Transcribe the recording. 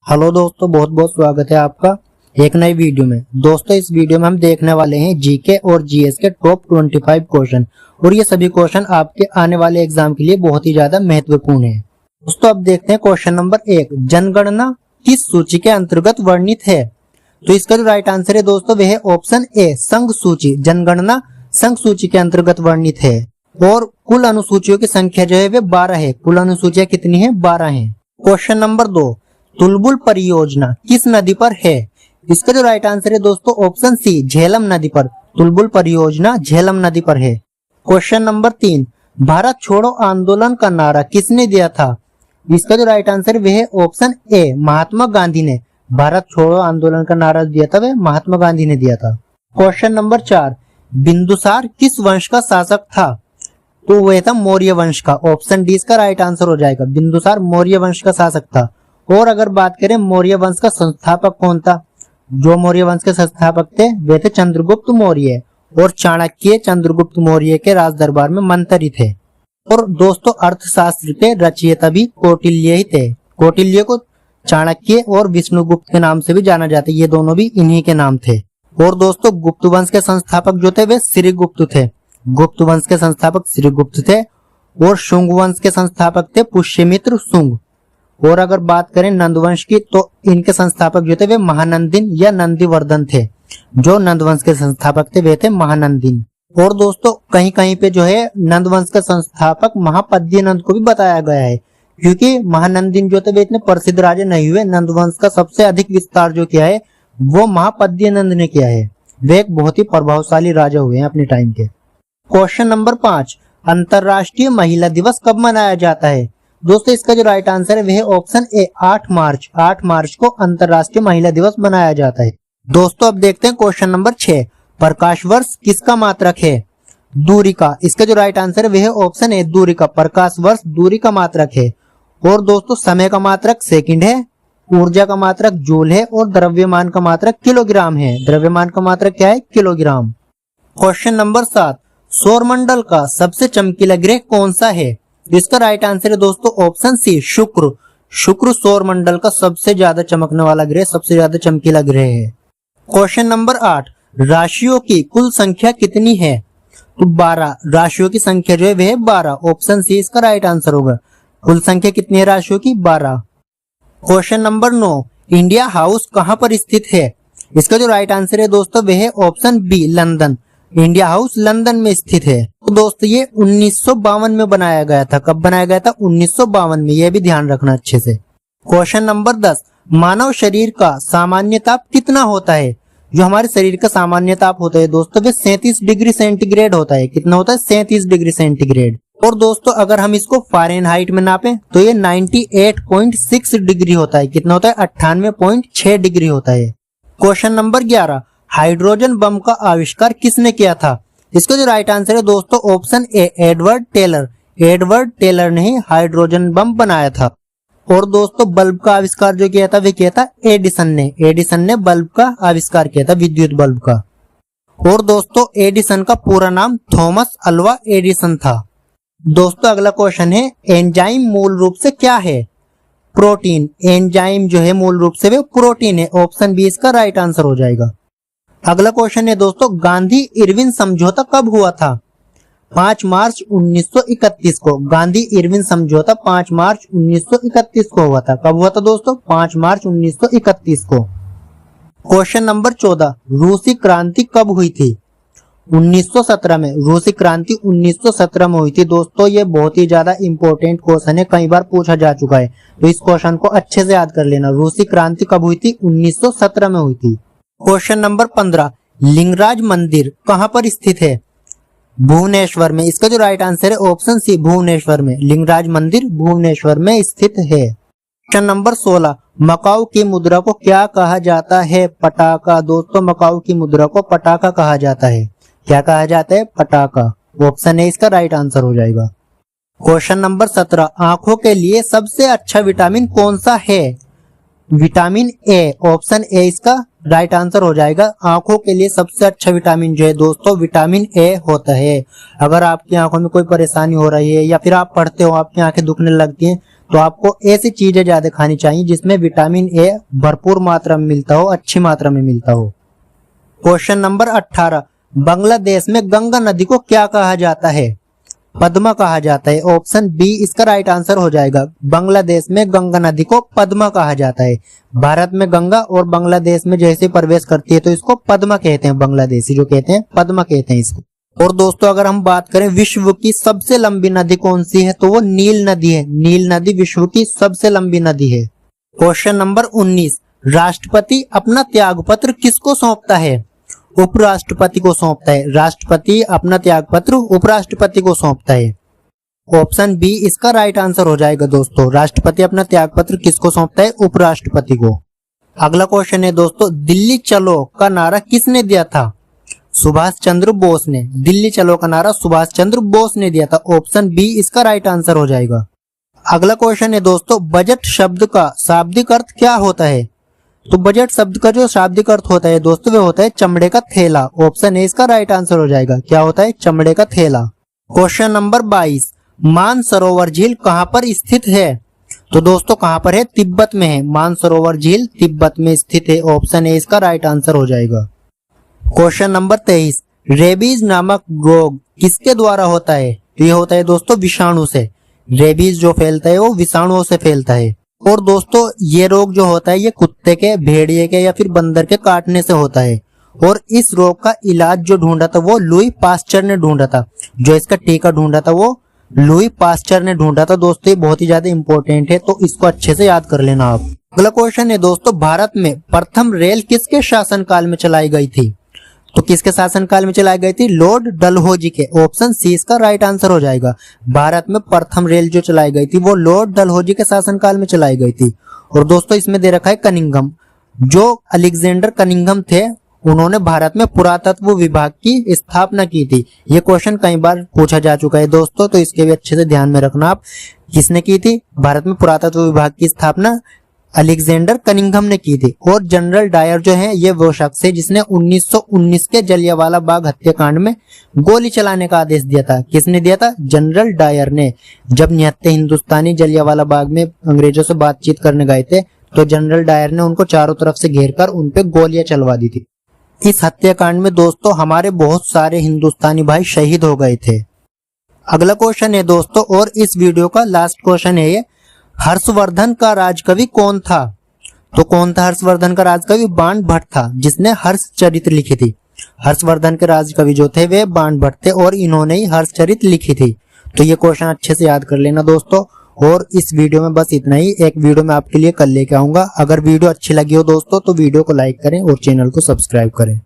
Hello दोस्तों, बहुत बहुत स्वागत है आपका एक नई वीडियो में। दोस्तों, इस वीडियो में हम देखने वाले हैं जीके और जीएस के टॉप 25 क्वेश्चन और ये सभी क्वेश्चन आपके आने वाले एग्जाम के लिए बहुत ही ज्यादा महत्वपूर्ण है। दोस्तों, अब देखते हैं क्वेश्चन नंबर 1। जनगणना किस सूची के अंतर्गत वर्णित है? तो इसका जो राइट आंसर है दोस्तों वह है ऑप्शन ए, संघ सूची। जनगणना संघ सूची के अंतर्गत वर्णित है और कुल अनुसूचियों की संख्या जो है वे 12 है। कुल अनुसूचियां कितनी है? 12 है। Question number 2। तुलबुल परियोजना किस नदी पर है? इसका जो राइट आंसर है दोस्तों ऑप्शन सी, झेलम नदी पर। तुलबुल परियोजना झेलम नदी पर है। Question number 3। भारत छोड़ो आंदोलन का नारा किसने दिया था? इसका जो राइट आंसर है वह है ऑप्शन ए, महात्मा गांधी ने। भारत छोड़ो आंदोलन का नारा दिया था वह महात्मा गांधी ने दिया था। Question number 4। बिंदुसार किस वंश का शासक था? तो वह था मौर्य वंश का। ऑप्शन डी इसका राइट आंसर हो जाएगा। बिंदुसार मौर्य वंश का शासक था। और अगर बात करें मौर्य वंश का संस्थापक कौन था? जो मौर्य वंश के संस्थापक थे वे थे चंद्रगुप्त मौर्य, और चाणक्य चंद्रगुप्त मौर्य के राज दरबार में मंत्री थे। और दोस्तों, अर्थशास्त्र के रचयिता भी कौटिल्य ही थे। कौटिल्य को चाणक्य और विष्णुगुप्त के नाम से भी जाना जाता है, ये दोनों भी इन्हीं के नाम थे। और दोस्तों, गुप्त वंश के संस्थापक जो थे वे श्रीगुप्त थे। गुप्त वंश के संस्थापक श्रीगुप्त थे। और शुंग वंश के संस्थापक थे पुष्यमित्र शुंग। और अगर बात करें नंदवंश की तो इनके संस्थापक जो थे वे महानंदिन या नंदीवर्धन थे। जो नंदवंश के संस्थापक थे वे थे महानंदिन। और दोस्तों, कहीं कहीं पे जो है नंदवंश के संस्थापक महापद्यनंद को भी बताया गया है, क्योंकि महानंदिन जो थे वे इतने प्रसिद्ध राजा नहीं हुए। नंदवंश का सबसे अधिक विस्तार जो किया है वो महापद्यनंद ने किया है। वे एक बहुत ही प्रभावशाली राजा हुए हैं अपने टाइम के। Question number 5। अंतरराष्ट्रीय महिला दिवस कब मनाया जाता है? दोस्तों, इसका जो राइट आंसर है वह है ऑप्शन ए, 8 मार्च। 8 मार्च को अंतरराष्ट्रीय महिला दिवस मनाया जाता है। दोस्तों, अब देखते हैं क्वेश्चन नंबर 6। प्रकाश वर्ष किसका मात्रक है? दूरी का। इसका जो राइट आंसर है वह है ऑप्शन ए, दूरी का। प्रकाश वर्ष दूरी का मात्रक है। और दोस्तों, समय का मात्रक सेकंड है, ऊर्जा का मात्रक जूल है और द्रव्यमान का मात्रक किलोग्राम है। द्रव्यमान का मात्रक क्या है? किलोग्राम। Question number 7। सौरमंडल का सबसे चमकीला ग्रह कौन सा है? इसका राइट आंसर है दोस्तों ऑप्शन सी, शुक्र। शुक्र सौरमंडल का सबसे ज्यादा चमकने वाला ग्रह, सबसे ज्यादा चमकीला ग्रह है। Question number 8। राशियों की कुल संख्या कितनी है? तो 12। राशियों की संख्या जो है वह 12। ऑप्शन सी इसका राइट आंसर होगा। कुल संख्या कितनी है राशियों की? 12। Question number 9। इंडिया हाउस कहां पर स्थित है? इसका जो राइट आंसर है दोस्तों वह है option B, London. India House London में स्थित है। तो दोस्तों, ये 1952 में बनाया गया था। कब बनाया गया था? 1952 में। यह भी ध्यान रखना अच्छे से। Question number 10। मानव शरीर का सामान्य ताप कितना होता है? जो हमारे शरीर का सामान्य ताप होता है दोस्तों वे 37 डिग्री सेंटीग्रेड होता है। कितना होता है? 37 डिग्री सेंटीग्रेड। और दोस्तों, अगर हम इसको फ़ारेनहाइट में नापें तो ये 98.6 डिग्री होता है। कितना होता है? 98.6 डिग्री होता है। Question number 11। हाइड्रोजन बम का आविष्कार किसने किया था? इसका जो राइट आंसर है दोस्तों option A, Edward Teller. Edward Teller ने ही हाइड्रोजन बम बनाया था। और दोस्तों, बल्ब का आविष्कार जो किया था वह किया था एडिसन ने। एडिसन ने बल्ब का आविष्कार किया था, विद्युत बल्ब का। और दोस्तों, एडिसन का पूरा नाम थॉमस अल्वा एडिसन था। दोस्तों, अगला क्वेश्चन है, एंजाइम मूल रूप से क्या है? प्रोटीन। एंजाइम जो है मूल रूप से वे प्रोटीन है। ऑप्शन बी इसका राइट आंसर हो जाएगा। अगला क्वेश्चन है दोस्तों, गांधी इरविन समझौता कब हुआ था? 5 मार्च 1931 को। गांधी इरविन समझौता 5 मार्च 1931 को हुआ था। कब हुआ था दोस्तों? 5 मार्च 1931 को। Question number 14। रूसी क्रांति कब हुई थी? 1917 में। रूसी क्रांति 1917 में हुई थी। दोस्तों, ये बहुत ही ज्यादा इंपॉर्टेंट क्वेश्चन है, कई बार पूछा जा चुका है, तो इस क्वेश्चन को अच्छे से याद कर लेना। रूसी क्रांति कब हुई थी? 1917 में हुई थी। Question number 15। लिंगराज मंदिर कहां पर स्थित है? भुवनेश्वर में। इसका जो राइट आंसर है ऑप्शन सी, भुवनेश्वर में। लिंगराज मंदिर भुवनेश्वर में स्थित है। Question number 16। मकाऊ की मुद्रा को क्या कहा जाता है? पटाखा। दोस्तों, मकाऊ की मुद्रा को पटाखा कहा जाता है। क्या कहा जाता है? पटाखा। ऑप्शन ए इसका राइट आंसर हो जाएगा। Question number 17। आंखों के लिए सबसे अच्छा विटामिन कौन सा है? Vitamin A. ऑप्शन ए इसका राइट आंसर हो जाएगा। आंखों के लिए सबसे अच्छा विटामिन जो है दोस्तों विटामिन ए होता है। अगर आपकी आंखों में कोई परेशानी हो रही है या फिर आप पढ़ते हो आपकी आंखें दुखने लगती हैं तो आपको ऐसी चीजें ज्यादा खानी चाहिए जिसमें विटामिन ए भरपूर मात्रा में मिलता हो, अच्छी मात्रा में मिलता हो। क्वेश्चन नंबर 18, बांग्लादेश में गंगा नदी को क्या कहा जाता है? पद्मा कहा जाता है। ऑप्शन बी इसका राइट आंसर हो जाएगा। बांग्लादेश में गंगा नदी को पद्मा कहा जाता है। भारत में गंगा और बांग्लादेश में जैसे प्रवेश करती है तो इसको पद्मा कहते हैं, बांग्लादेशी जो कहते हैं पद्मा कहते हैं इसको। और दोस्तों अगर हम बात करें विश्व की सबसे लंबी नदी कौन सी है, तो वो नील नदी है। नील नदी विश्व की सबसे लंबी नदी है। क्वेश्चन नंबर 19, राष्ट्रपति अपना त्यागपत्र किसको सौंपता है? उपराष्ट्रपति को सौंपता है। राष्ट्रपति अपना त्यागपत्र उपराष्ट्रपति को सौंपता है। ऑप्शन बी इसका राइट आंसर हो जाएगा दोस्तों। राष्ट्रपति अपना त्यागपत्र किसको सौंपता है? उपराष्ट्रपति को। अगला क्वेश्चन है दोस्तों, दिल्ली चलो का नारा किसने दिया था? सुभाष चंद्र बोस ने। दिल्ली चलो का नारा सुभाष चंद्र बोस ने दिया था। ऑप्शन बी इसका राइट आंसर हो जाएगा। अगला क्वेश्चन है दोस्तों, बजट शब्द का शाब्दिक अर्थ क्या होता है? तो बजट शब्द का जो शाब्दिक अर्थ होता है दोस्तों वो होता है चमड़े का थैला। ऑप्शन ए इसका राइट आंसर हो जाएगा। क्या होता है? चमड़े का थैला। क्वेश्चन नंबर 22, मानसरोवर झील कहां पर स्थित है? तो दोस्तों कहां पर है? तिब्बत में है। मानसरोवर झील तिब्बत में स्थित है। ऑप्शन ए इसका राइट आंसर हो जाएगा। क्वेश्चन नंबर 23, रेबीज नामक रोग किसके द्वारा होता है? तो ये होता है दोस्तों विषाणु से। रेबीज जो फैलता है वो विषाणुओं से फैलता है। और दोस्तों ये रोग जो होता है ये कुत्ते के, भेड़िए के या फिर बंदर के काटने से होता है। और इस रोग का इलाज जो ढूंढा था वो लुई पास्चर ने ढूंढा था। जो इसका टीका ढूंढा था वो लुई पास्चर ने ढूंढा था। दोस्तों ये बहुत ही ज्यादा इंपॉर्टेंट है तो इसको अच्छे से याद कर लेना आप। अगला क्वेश्चन है दोस्तों, भारत में प्रथम रेल किसके शासनकाल में चलाई गई थी? तो किसके शासनकाल में चलाई गई थी? लॉर्ड डलहौजी के। ऑप्शन सी इसका राइट आंसर हो जाएगा। भारत में प्रथम रेल जो चलाई गई थी वो लॉर्ड डलहौजी के शासनकाल में चलाई गई थी। और दोस्तों इसमें दे रखा है कनिंघम। जो अलेक्जेंडर कनिंघम थे उन्होंने भारत में पुरातत्व विभाग की स्थापना की थी। ये क्वेश्चन कई बार पूछा जा चुका है दोस्तों, तो इसके भी अच्छे से ध्यान में रखना आप। किसने की थी भारत में पुरातत्व विभाग की स्थापना? अलेक्जेंडर कनिंघम ने की थी। और जनरल डायर जो है ये वो शख्स है जिसने 1919 के जलियांवाला बाग हत्याकांड में गोली चलाने का आदेश दिया था। किसने दिया था? जनरल डायर ने। जब निहत्थे हिंदुस्तानी जलियांवाला बाग में अंग्रेजों से बातचीत करने गए थे तो जनरल डायर ने उनको चारों तरफ से घेरकर उन पे गोलियां चलवा दी थी। इस हत्याकांड में दोस्तों हमारे बहुत सारे हिंदुस्तानी भाई शहीद हो गए थे। अगला क्वेश्चन है दोस्तों, और इस वीडियो का लास्ट क्वेश्चन है ये, हर्षवर्धन का राजकवि कौन था? तो कौन था हर्षवर्धन का राजकवि? बाण भट्ट था जिसने हर्षचरित्र लिखी थी। हर्षवर्धन के राजकवि जो थे वे बाण भट्ट थे और इन्होंने ही हर्षचरित्र लिखी थी। तो ये क्वेश्चन अच्छे से याद कर लेना दोस्तों। और इस वीडियो में बस इतना ही। एक वीडियो मैं आपके लिए कल लेके आऊंगा। अगर वीडियो अच्छी लगी हो दोस्तों तो वीडियो को लाइक करें और चैनल को सब्सक्राइब करें।